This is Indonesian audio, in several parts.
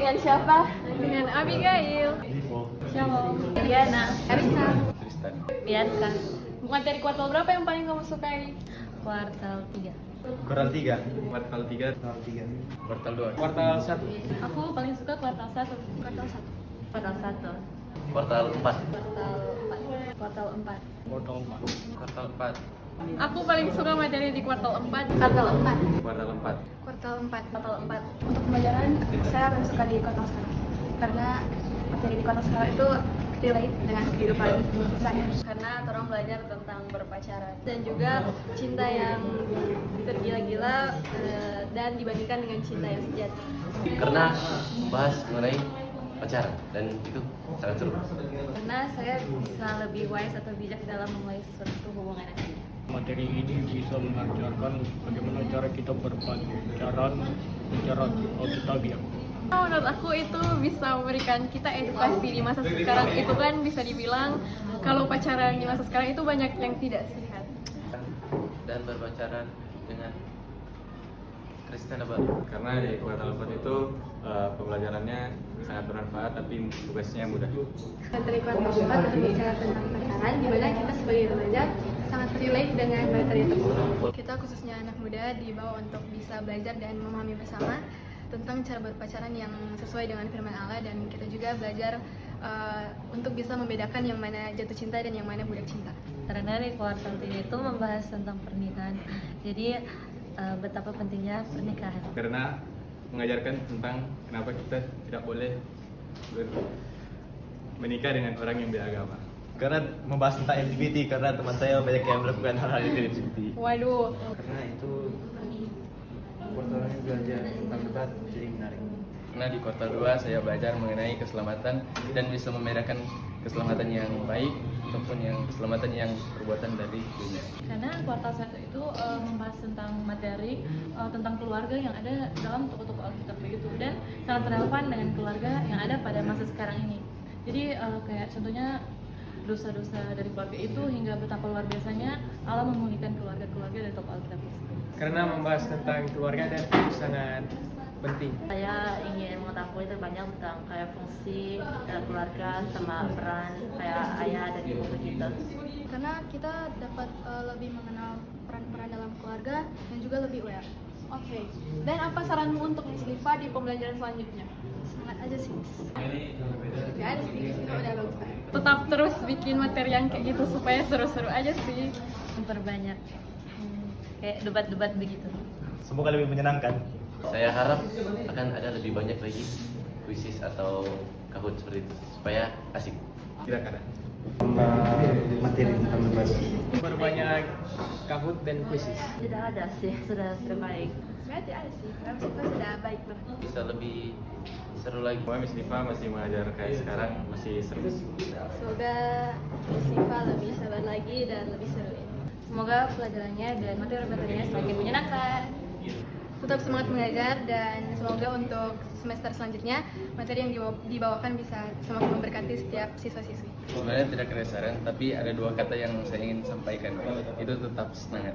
dengan siapa? Dengan Abigail, Shalom. Diana. Arisa, Tristan. Bianca. materi kuartal berapa yang paling kamu sukai? Kuartal 3. Kuartal 3. Kuartal 3. Kuartal 2. Kuartal 1. Aku paling suka kuartal 1. Kuartal 1. Kuartal 1. Kuartal 4. Kuartal 4. Kuartal 4. Kuartal 4. Aku paling suka materi di kuartal 4. Kuartal 4. Kuartal 4. Kuartal 4. Kuartal 4. Untuk pembelajaran, saya paling suka di kuartal sekarang. Karena materi di kuartal sekarang itu relate dengan kehidupan saya. Karena orang belajar tentang berpacaran dan juga cinta yang tergila-gila dan dibandingkan dengan cinta yang sejati. Karena membahas mengenai pacaran dan itu sangat seru. Karena saya bisa lebih wise atau bijak dalam memulai suatu hubungan nanti. Materi ini bisa mengajarkan bagaimana cara kita berpacaran secara autotabiat. Menurut aku itu bisa memberikan kita edukasi di masa sekarang. Itu kan bisa dibilang kalau pacaran di masa sekarang itu banyak yang tidak sehat. Dan berpacaran dengan Kristen apa? Karena di kuartal 4 itu pembelajarannya sangat bermanfaat tapi tugasnya mudah. Materi kuartal 4 berbicara tentang pacaran, di mana kita sebagai remaja sangat relate dengan materi tersebut. Kita khususnya anak muda dibawa untuk bisa belajar dan memahami bersama tentang cara berpacaran yang sesuai dengan firman Allah, dan kita juga belajar untuk bisa membedakan yang mana jatuh cinta dan yang mana budak cinta. Karena di kuartal 3 itu membahas tentang pernikahan. Jadi betapa pentingnya pernikahan. Karena mengajarkan tentang kenapa kita tidak boleh menikah dengan orang yang beragama. Karena membahas tentang LGBT, karena teman saya banyak yang melakukan hal-hal LGBT. Waduh, Karena itu kuartalnya belajar tentang debat, jadi menarik. Karena di kuartal 2 saya belajar mengenai keselamatan dan bisa membedakan keselamatan yang baik ataupun yang keselamatan yang perbuatan dari dunia. Karena kuartal 1 itu membahas tentang materi tentang keluarga yang ada dalam toko-toko Alkitab begitu, dan sangat relevan dengan keluarga yang ada pada masa sekarang ini. Jadi kayak contohnya dosa-dosa dari keluarga itu hingga betapa luar biasanya Allah memulihkan keluarga-keluarga dari toko Alkitab tersebut. Karena membahas tentang keluarga dan itu sangat penting. Saya ingin mengetahui terbanyak tentang kayak fungsi keluarga sama peran kayak ayah dan ibu kita. karena kita dapat lebih mengenal peran-peran dalam keluarga dan juga lebih aware. Oke. Dan apa saranmu untuk Miss Liva di pembelajaran selanjutnya? Semangat aja sih, Miss. Gak ada sih, itu udah bagus. Tetap terus bikin materi yang kayak gitu supaya seru-seru aja sih. Memperbanyak kayak debat-debat begitu. Semoga lebih menyenangkan. Saya harap akan ada lebih banyak lagi kuisis atau kahut seperti itu supaya asik. Tidak ada. Materi tentang debat. Berbanyak kahut dan kuisis. Tidak ada sih, sudah terbaik. Sebenarnya tidak ada sih, karena Miss Liva sudah baik banget. Bisa lebih seru lagi. Pokoknya Miss Diva masih mengajar kayak sekarang masih seru. Semoga Miss Liva lebih sabar lagi dan lebih seru. Semoga pelajarannya dan materi-materinya semakin menyenangkan. Tetap semangat mengajar dan semoga untuk semester selanjutnya materi yang dibawakan bisa semakin memberkati setiap siswa-siswi. Sebenarnya tidak keresaran, tapi ada dua kata yang saya ingin sampaikan. Itu tetap semangat.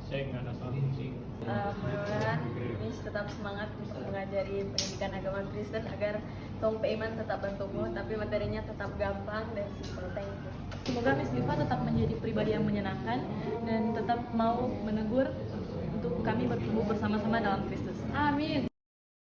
Saya nggak ada salah sih. Mudah-mudahan Miss tetap semangat untuk mengajari pendidikan agama Kristen agar tong iman tetap bertumbuh, tapi materinya tetap gampang dan simple. Thank you. Semoga Miss Liva tetap menjadi pribadi yang menyenangkan dan tetap mau menegur untuk kami bertumbuh bersama-sama dalam Kristus. Amin.